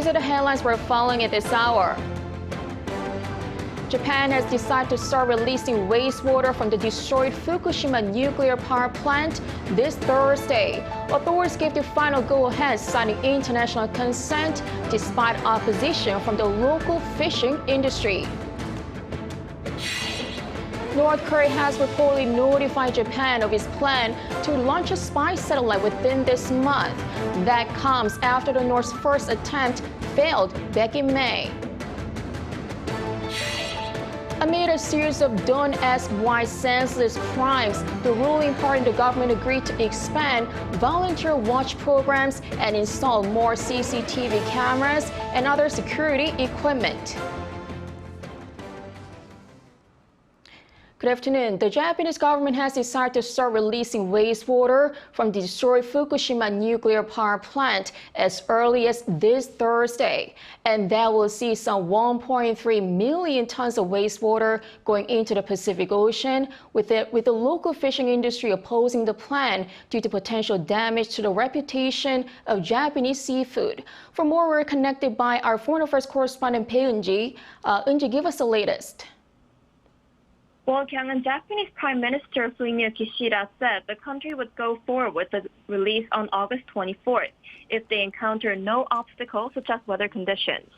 These are the headlines we're following at this hour. Japan has decided to start releasing wastewater from the destroyed Fukushima nuclear power plant this Thursday. Authorities gave the final go-ahead, citing international consent despite opposition from the local fishing industry. North Korea has reportedly notified Japan of its plan to launch a spy satellite within this month. That comes after the North's first attempt failed back in May. Amid a series of don't ask why senseless crimes, the ruling party and the government agreed to expand volunteer watch programs and install more CCTV cameras and other security equipment. Good afternoon. The Japanese government has decided to start releasing wastewater from the destroyed Fukushima nuclear power plant as early as this Thursday. And that will see some 1.3 million tons of wastewater going into the Pacific Ocean, with the local fishing industry opposing the plan due to potential damage to the reputation of Japanese seafood. For more, we're connected by our foreign affairs correspondent, Eunji. Eunji, give us the latest. Well, KCON, Japanese Prime Minister Fumio Kishida said the country would go forward with the release on August 24th if they encounter no obstacles such as weather conditions.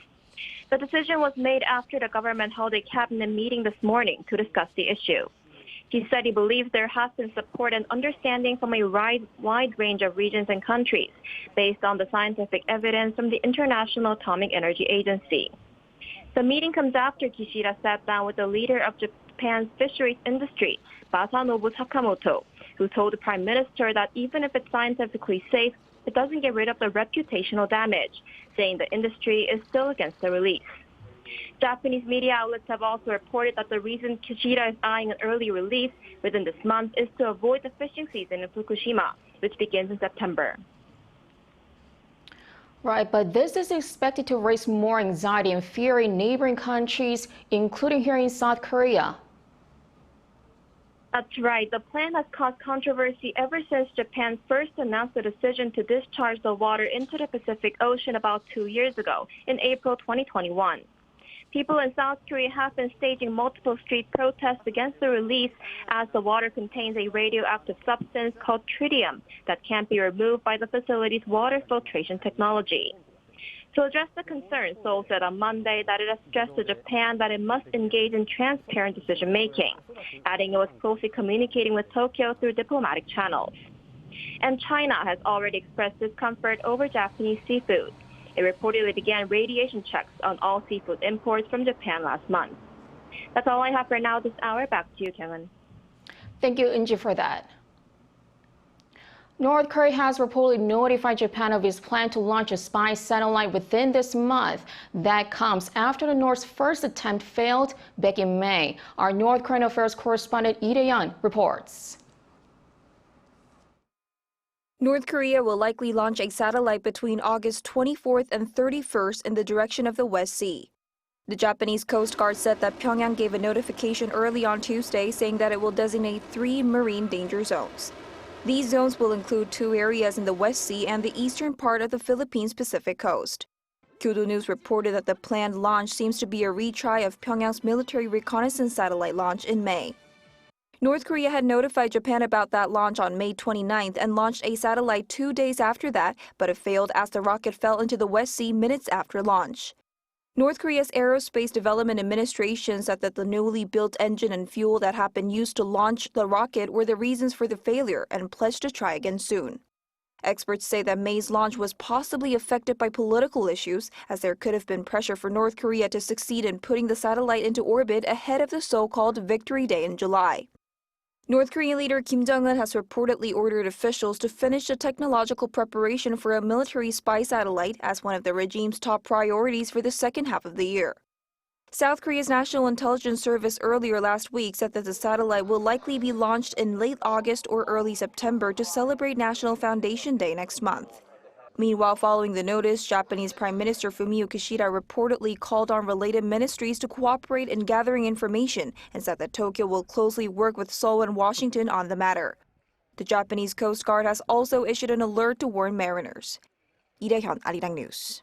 The decision was made after the government held a cabinet meeting this morning to discuss the issue. He said he believes there has been support and understanding from a wide range of regions and countries based on the scientific evidence from the International Atomic Energy Agency. The meeting comes after Kishida sat down with the leader of Japan's fisheries industry, Masanobu Sakamoto, who told the prime minister that even if it's scientifically safe, it doesn't get rid of the reputational damage, saying the industry is still against the release. Japanese media outlets have also reported that the reason Kishida is eyeing an early release within this month is to avoid the fishing season in Fukushima, which begins in September. Right, but this is expected to raise more anxiety and fear in neighboring countries, including here in South Korea. That's right. The plan has caused controversy ever since Japan first announced the decision to discharge the water into the Pacific Ocean about 2 years ago, in April 2021. People in South Korea have been staging multiple street protests against the release as the water contains a radioactive substance called tritium that can't be removed by the facility's water filtration technology. To address the concern, Seoul said on Monday that it has stressed to Japan that it must engage in transparent decision-making, adding it was closely communicating with Tokyo through diplomatic channels. And China has already expressed discomfort over Japanese seafood. It reportedly began radiation checks on all seafood imports from Japan last month. That's all I have for now this hour. Back to you, KCON. Thank you, Eunji, for that. North Korea has reportedly notified Japan of its plan to launch a spy satellite within this month. That comes after the North's first attempt failed back in May. Our North Korean affairs correspondent Yoon reports. North Korea will likely launch a satellite between August 24th and 31st in the direction of the West Sea. The Japanese Coast Guard said that Pyongyang gave a notification early on Tuesday saying that it will designate 3 marine danger zones. These zones will include 2 areas in the West Sea and the eastern part of the Philippines Pacific coast. Kyodo News reported that the planned launch seems to be a retry of Pyongyang's military reconnaissance satellite launch in May. North Korea had notified Japan about that launch on May 29th and launched a satellite 2 days after that, but it failed as the rocket fell into the West Sea minutes after launch. North Korea's Aerospace Development Administration said that the newly built engine and fuel that had been used to launch the rocket were the reasons for the failure and pledged to try again soon. Experts say that May's launch was possibly affected by political issues, as there could have been pressure for North Korea to succeed in putting the satellite into orbit ahead of the so-called Victory Day in July. North Korean leader Kim Jong-un has reportedly ordered officials to finish the technological preparation for a military spy satellite as one of the regime's top priorities for the second half of the year. South Korea's National Intelligence Service earlier last week said that the satellite will likely be launched in late August or early September to celebrate National Foundation Day next month. Meanwhile, following the notice, Japanese Prime Minister Fumio Kishida reportedly called on related ministries to cooperate in gathering information and said that Tokyo will closely work with Seoul and Washington on the matter. The Japanese Coast Guard has also issued an alert to warn mariners. Lee Hyun, Arirang News.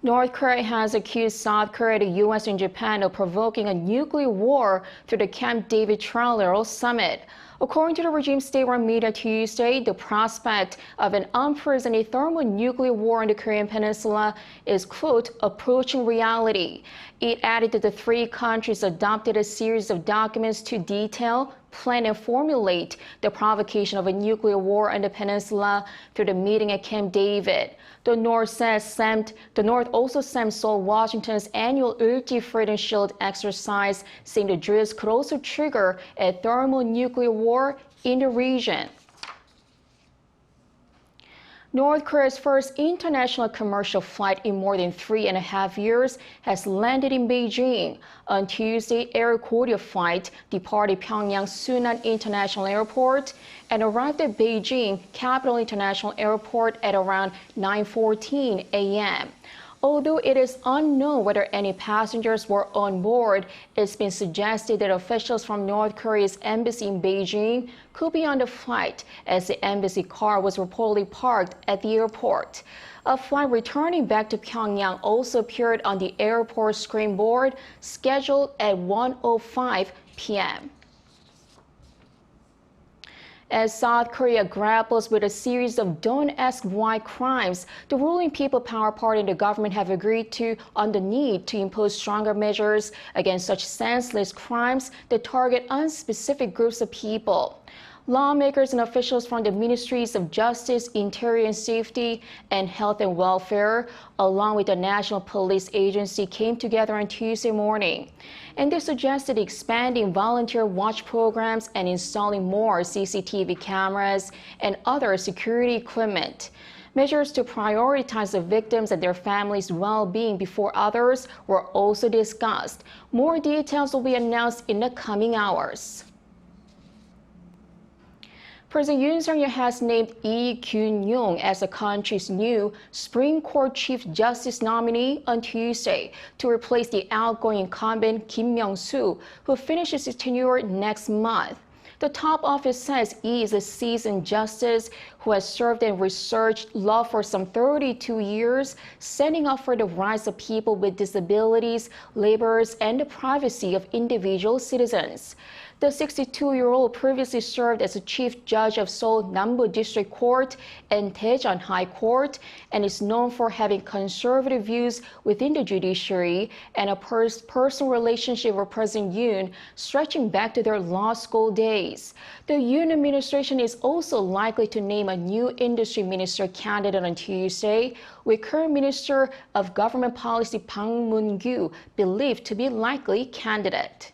North Korea has accused South Korea, the U.S., and Japan of provoking a nuclear war through the Camp David trilateral summit. According to the regime's state-run media Tuesday, the prospect of an unprecedented thermonuclear war on the Korean peninsula is, quote, approaching reality. It added that the three countries adopted a series of documents to detail, plan, and formulate the provocation of a nuclear war on the peninsula through the meeting at Camp David. The North also sent Seoul, Washington's annual int'l Freedom Shield exercise, saying the drills could also trigger a thermonuclear war in the region. North Korea's first international commercial flight in more than 3.5 years has landed in Beijing. On Tuesday, Air Koryo flight departed Pyongyang Sunan International Airport and arrived at Beijing Capital International Airport at around 9:14 a.m. Although it is unknown whether any passengers were on board, it's been suggested that officials from North Korea's embassy in Beijing could be on the flight, as the embassy car was reportedly parked at the airport. A flight returning back to Pyongyang also appeared on the airport screen board, scheduled at 1:05 p.m. As South Korea grapples with a series of don't ask why crimes, the ruling People Power Party and the government have agreed on the need to impose stronger measures against such senseless crimes that target unspecific groups of people. Lawmakers and officials from the Ministries of Justice, Interior and Safety, and Health and Welfare, along with the National Police Agency, came together on Tuesday morning. And they suggested expanding volunteer watch programs and installing more CCTV cameras and other security equipment. Measures to prioritize the victims and their families' well-being before others were also discussed. More details will be announced in the coming hours. President Yoon has named Lee Kyun-yong as the country's new Supreme Court Chief Justice nominee on Tuesday to replace the outgoing incumbent Kim Myung-soo, who finishes his tenure next month. The top office says Lee is a seasoned justice who has served and researched law for some 32 years, standing up for the rights of people with disabilities, laborers, and the privacy of individual citizens. The 62-year-old previously served as a chief judge of Seoul Nambu District Court and Daejeon High Court, and is known for having conservative views within the judiciary and a personal relationship with President Yoon stretching back to their law school days. The Yoon administration is also likely to name a new industry minister candidate on Tuesday, with current Minister of Government Policy Bang Moon-gyu believed to be likely candidate.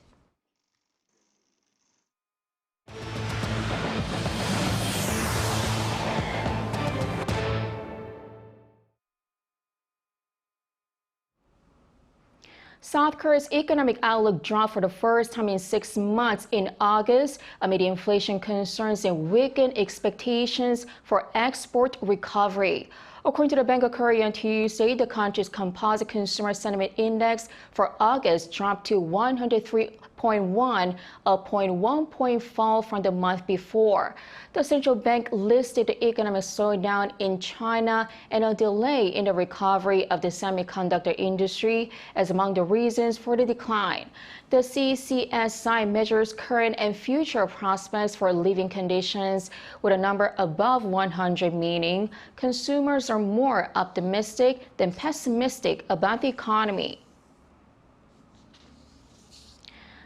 South Korea's economic outlook dropped for the first time in 6 months in August amid inflation concerns and weakened expectations for export recovery. According to the Bank of Korea on Tuesday, the country's composite consumer sentiment index for August dropped to 103.1, a 0.1 point fall from the month before. The central bank listed the economic slowdown in China and a delay in the recovery of the semiconductor industry as among the reasons for the decline. The CCSI measures current and future prospects for living conditions with a number above 100, meaning consumers are more optimistic than pessimistic about the economy.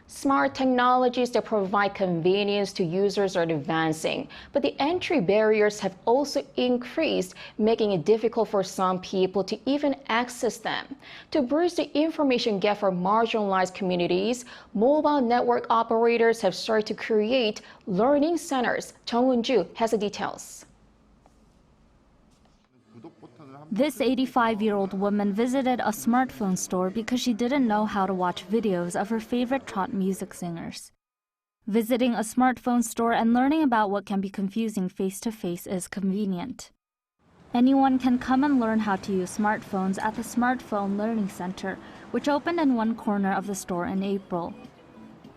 Smart technologies that provide convenience to users are advancing, but the entry barriers have also increased, making it difficult for some people to even access them. To bridge the information gap for marginalized communities, mobile network operators have started to create learning centers. Jung Won-ju has the details. This 85-year-old woman visited a smartphone store because she didn't know how to watch videos of her favorite trot music singers. Visiting a smartphone store and learning about what can be confusing face-to-face is convenient. Anyone can come and learn how to use smartphones at the Smartphone Learning Center, which opened in one corner of the store in April.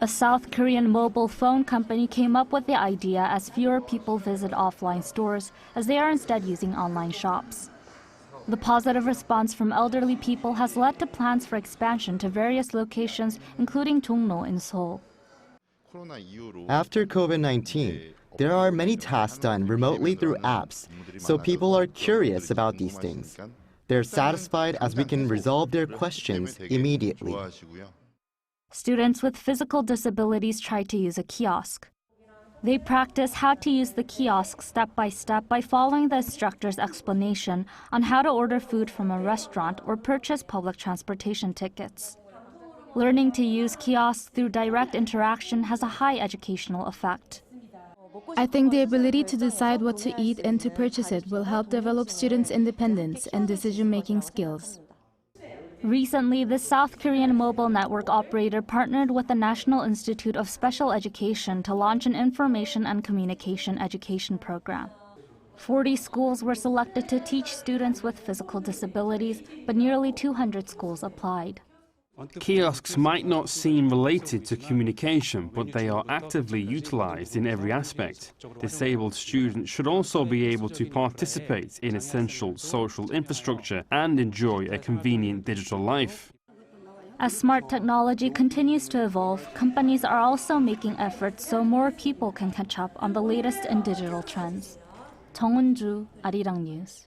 A South Korean mobile phone company came up with the idea as fewer people visit offline stores, as they are instead using online shops. The positive response from elderly people has led to plans for expansion to various locations, including Jongno in Seoul. After COVID-19, there are many tasks done remotely through apps, so people are curious about these things. They're satisfied as we can resolve their questions immediately. Students with physical disabilities try to use a kiosk. They practice how to use the kiosk step by following the instructor's explanation on how to order food from a restaurant or purchase public transportation tickets. Learning to use kiosks through direct interaction has a high educational effect. I think the ability to decide what to eat and to purchase it will help develop students' independence and decision-making skills. Recently, the South Korean mobile network operator partnered with the National Institute of Special Education to launch an information and communication education program. 40 schools were selected to teach students with physical disabilities, but nearly 200 schools applied. Kiosks might not seem related to communication, but they are actively utilized in every aspect. Disabled students should also be able to participate in essential social infrastructure and enjoy a convenient digital life. As smart technology continues to evolve, companies are also making efforts so more people can catch up on the latest in digital trends. 정은주, Arirang News.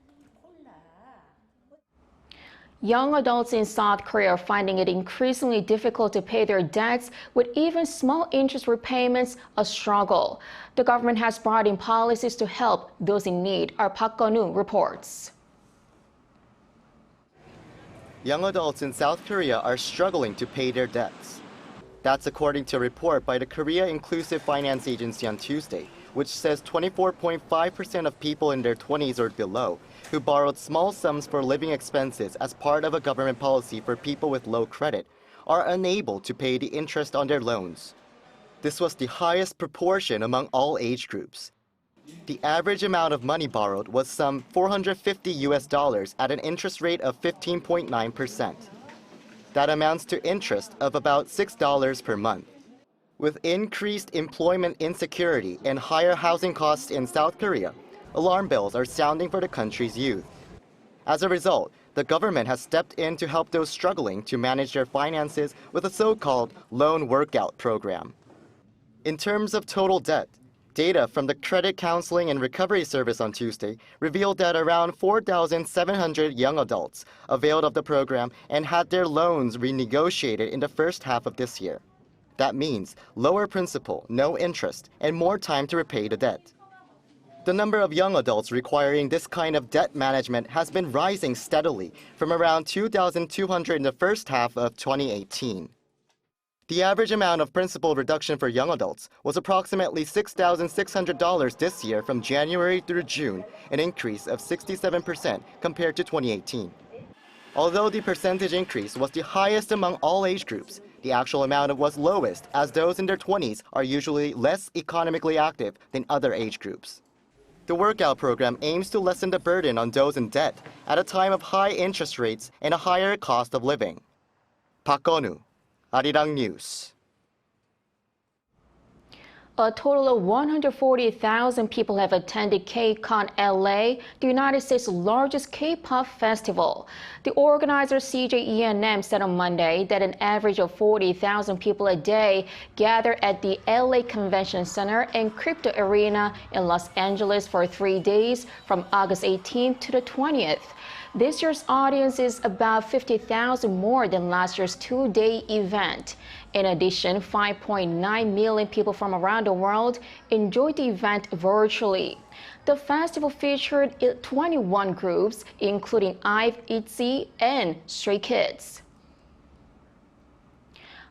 Young adults in South Korea are finding it increasingly difficult to pay their debts, with even small interest repayments a struggle. The government has brought in policies to help those in need. Our Park Gun-woo reports. Young adults in South Korea are struggling to pay their debts. That's according to a report by the Korea Inclusive Finance Agency on Tuesday, which says 24.5% of people in their 20s or below who borrowed small sums for living expenses as part of a government policy for people with low credit are unable to pay the interest on their loans. This was the highest proportion among all age groups. The average amount of money borrowed was some $450 at an interest rate of 15.9%. That amounts to interest of about $6 per month. With increased employment insecurity and higher housing costs in South Korea, alarm bells are sounding for the country's youth. As a result, the government has stepped in to help those struggling to manage their finances with a so-called loan workout program. In terms of total debt, data from the Credit Counseling and Recovery Service on Tuesday revealed that around 4,700 young adults availed of the program and had their loans renegotiated in the first half of this year. That means lower principal, no interest, and more time to repay the debt. The number of young adults requiring this kind of debt management has been rising steadily from around 2,200 in the first half of 2018. The average amount of principal reduction for young adults was approximately $6,600 this year from January through June, an increase of 67% compared to 2018. Although the percentage increase was the highest among all age groups, the actual amount was lowest as those in their 20s are usually less economically active than other age groups. The workout program aims to lessen the burden on those in debt at a time of high interest rates and a higher cost of living. Park Gun-woo, Arirang News. A total of 140,000 people have attended KCON LA, the United States' largest K-pop festival. The organizer CJENM said on Monday that an average of 40,000 people a day gather at the LA Convention Center and Crypto Arena in Los Angeles for 3 days from August 18th to the 20th. This year's audience is about 50,000 more than last year's two-day event. In addition, 5.9 million people from around the world enjoyed the event virtually. The festival featured 21 groups, including IVE, ITZY, and Stray Kids.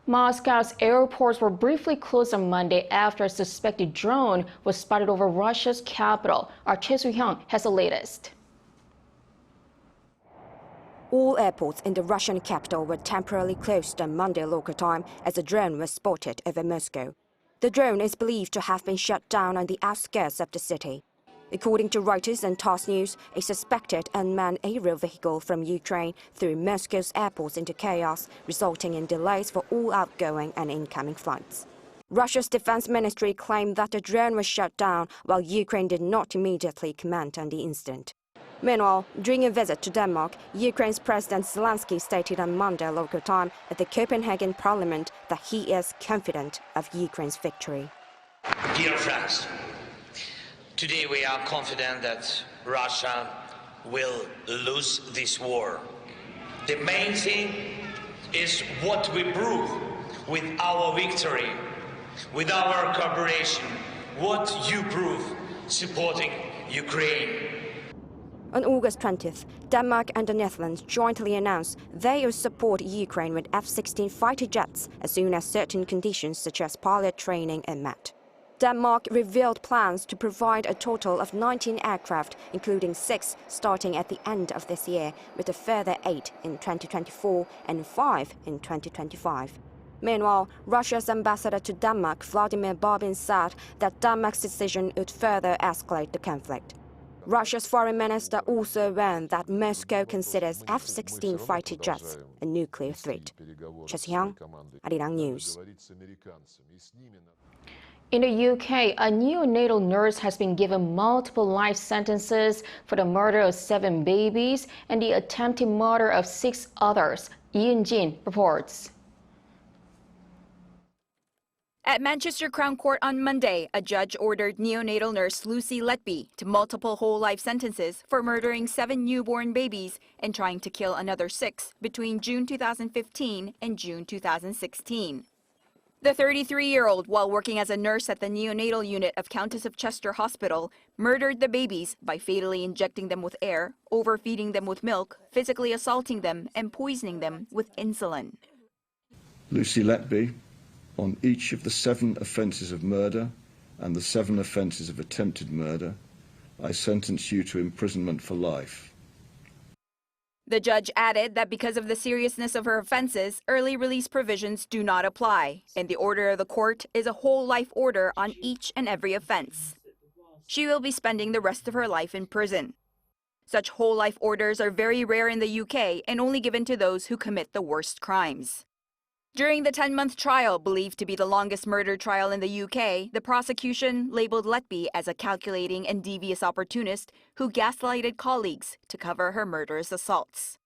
Moscow's airports were briefly closed on Monday after a suspected drone was spotted over Russia's capital. Our Choi Soo-hyung has the latest. All airports in the Russian capital were temporarily closed on Monday local time as a drone was spotted over Moscow. The drone is believed to have been shot down on the outskirts of the city. According to Reuters and Thurs News, a suspected unmanned aerial vehicle from Ukraine threw Moscow's airports into chaos, resulting in delays for all outgoing and incoming flights. Russia's defense ministry claimed that the drone was shot down, while Ukraine did not immediately comment on the incident. Meanwhile, during a visit to Denmark, Ukraine's President Zelensky stated on Monday local time at the Copenhagen Parliament that he is confident of Ukraine's victory. Dear friends, today we are confident that Russia will lose this war. The main thing is what we prove with our victory, with our cooperation, what you prove supporting Ukraine. On August 20th, Denmark and the Netherlands jointly announced they will support Ukraine with F-16 fighter jets as soon as certain conditions such as pilot training are met. Denmark revealed plans to provide a total of 19 aircraft, including 6 starting at the end of this year, with a further 8 in 2024 and 5 in 2025. Meanwhile, Russia's ambassador to Denmark, Vladimir Babin, said that Denmark's decision would further escalate the conflict. Russia's foreign minister also warned that Moscow considers F-16 fighter jets a nuclear threat. KCON, Arirang News. In the UK, a neonatal nurse has been given multiple life sentences for the murder of 7 babies and the attempted murder of 6 others. Yoon reports. At Manchester Crown Court on Monday, a judge ordered neonatal nurse Lucy Letby to multiple whole life sentences for murdering 7 newborn babies and trying to kill another 6 between June 2015 and June 2016. The 33-year-old, while working as a nurse at the neonatal unit of Countess of Chester Hospital, murdered the babies by fatally injecting them with air, overfeeding them with milk, physically assaulting them, and poisoning them with insulin. Lucy Letby, on each of the 7 offences of murder and the 7 offences of attempted murder, I sentence you to imprisonment for life. The judge added that because of the seriousness of her offences, early release provisions do not apply, and the order of the court is a whole life order on each and every offence. She will be spending the rest of her life in prison. Such whole life orders are very rare in the UK and only given to those who commit the worst crimes. During the 10-month trial, believed to be the longest murder trial in the UK, the prosecution labelled Letby as a calculating and devious opportunist who gaslighted colleagues to cover her murderous assaults.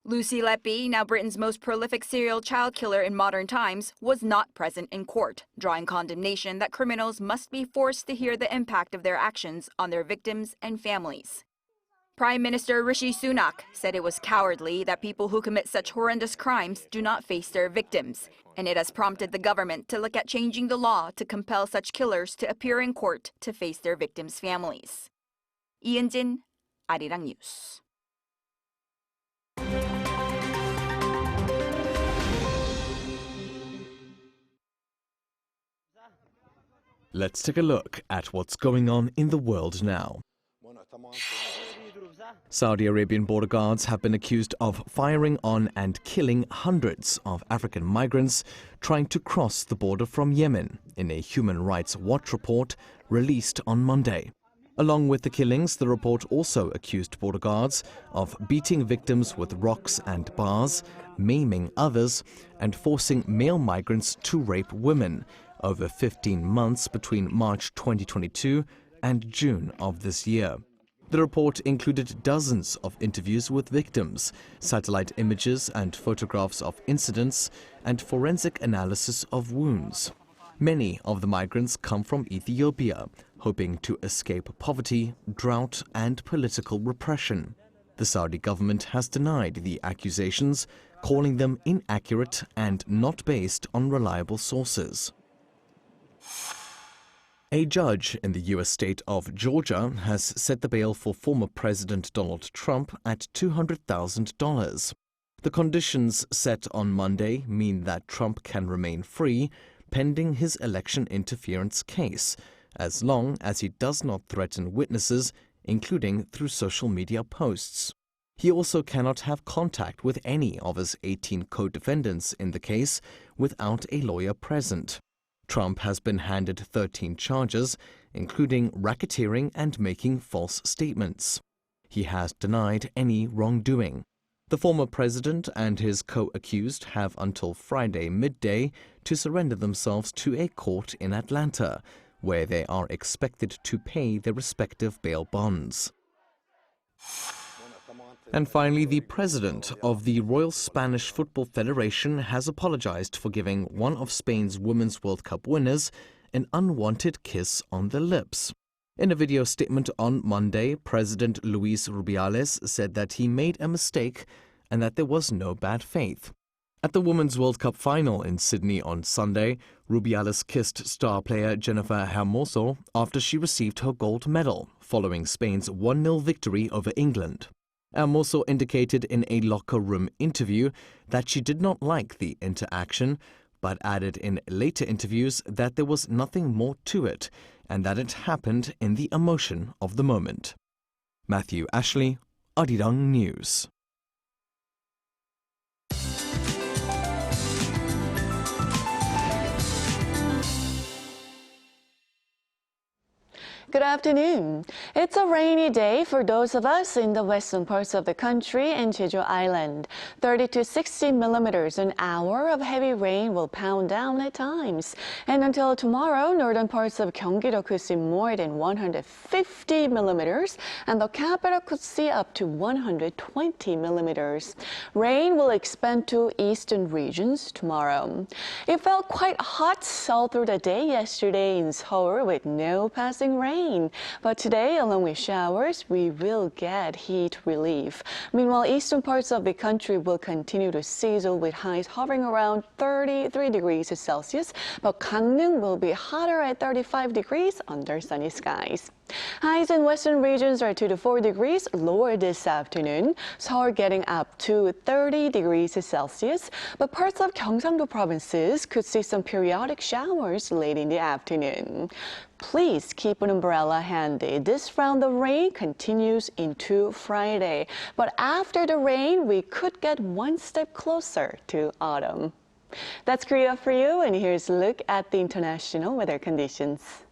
Lucy Letby, now Britain's most prolific serial child killer in modern times, was not present in court, drawing condemnation that criminals must be forced to hear the impact of their actions on their victims and families. Prime Minister Rishi Sunak said it was cowardly that people who commit such horrendous crimes do not face their victims, and it has prompted the government to look at changing the law to compel such killers to appear in court to face their victims' families. Yoon, Arirang News. Let's take a look at what's going on in the world now. Saudi Arabian border guards have been accused of firing on and killing hundreds of African migrants trying to cross the border from Yemen, in a Human Rights Watch report released on Monday. Along with the killings, the report also accused border guards of beating victims with rocks and bars, maiming others, and forcing male migrants to rape women over 15 months between March 2022 and June of this year. The report included dozens of interviews with victims, satellite images and photographs of incidents, and forensic analysis of wounds. Many of the migrants come from Ethiopia, hoping to escape poverty, drought, and political repression. The Saudi government has denied the accusations, calling them inaccurate and not based on reliable sources. A judge in the U.S. state of Georgia has set the bail for former President Donald Trump at $200,000. The conditions set on Monday mean that Trump can remain free pending his election interference case, as long as he does not threaten witnesses, including through social media posts. He also cannot have contact with any of his 18 co-defendants in the case without a lawyer present. Trump has been handed 13 charges, including racketeering and making false statements. He has denied any wrongdoing. The former president and his co-accused have until Friday midday to surrender themselves to a court in Atlanta, where they are expected to pay their respective bail bonds. And finally, the president of the Royal Spanish Football Federation has apologized for giving one of Spain's Women's World Cup winners an unwanted kiss on the lips. In a video statement on Monday, President Luis Rubiales said that he made a mistake and that there was no bad faith. At the Women's World Cup final in Sydney on Sunday, Rubiales kissed star player Jennifer Hermoso after she received her gold medal, following Spain's 1-0 victory over England. Hermoso indicated in a locker room interview that she did not like the interaction, but added in later interviews that there was nothing more to it and that it happened in the emotion of the moment. Matthew Ashley, Arirang News. Good afternoon. It's a rainy day for those of us in the western parts of the country and Jeju Island. 30 to 60 millimeters an hour of heavy rain will pound down at times. And until tomorrow, northern parts of Gyeonggi-do could see more than 150 millimeters, and the capital could see up to 120 millimeters. Rain will expand to eastern regions tomorrow. It felt quite hot all through the day yesterday in Seoul with no passing rain. But today, along with showers, we will get heat relief. Meanwhile, eastern parts of the country will continue to sizzle with highs hovering around 33 degrees Celsius, but Gangneung will be hotter at 35 degrees under sunny skies. Highs in western regions are 2 to 4 degrees lower this afternoon. Seoul getting up to 30 degrees Celsius, but parts of Gyeongsang-do provinces could see some periodic showers late in the afternoon. Please keep an umbrella handy. This round of rain continues into Friday, but after the rain, we could get one step closer to autumn. That's Korea for you, and here's a look at the international weather conditions.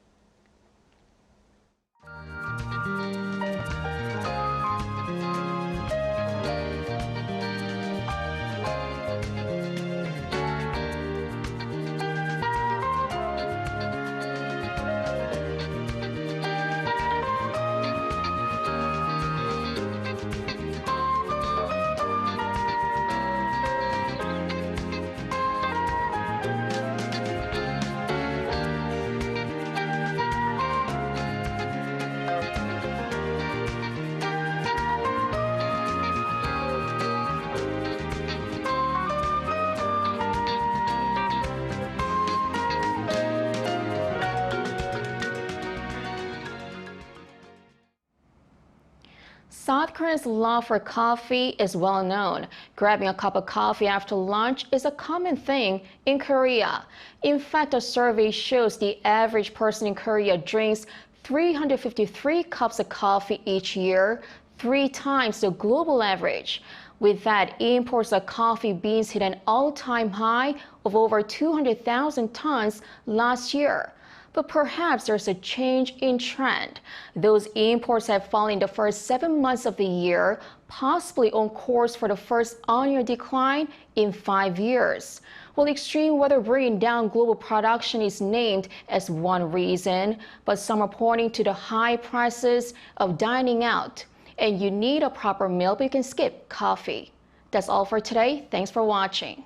South Koreans' love for coffee is well known. Grabbing a cup of coffee after lunch is a common thing in Korea. In fact, a survey shows the average person in Korea drinks 353 cups of coffee each year, 3 times the global average. With that, imports of coffee beans hit an all-time high of over 200,000 tons last year. But perhaps there's a change in trend. Those imports have fallen in the first 7 months of the year, possibly on course for the first on-year decline in 5 years. Well, extreme weather bringing down global production is named as one reason, but some are pointing to the high prices of dining out. And you need a proper meal, but you can skip coffee. That's all for today. Thanks for watching.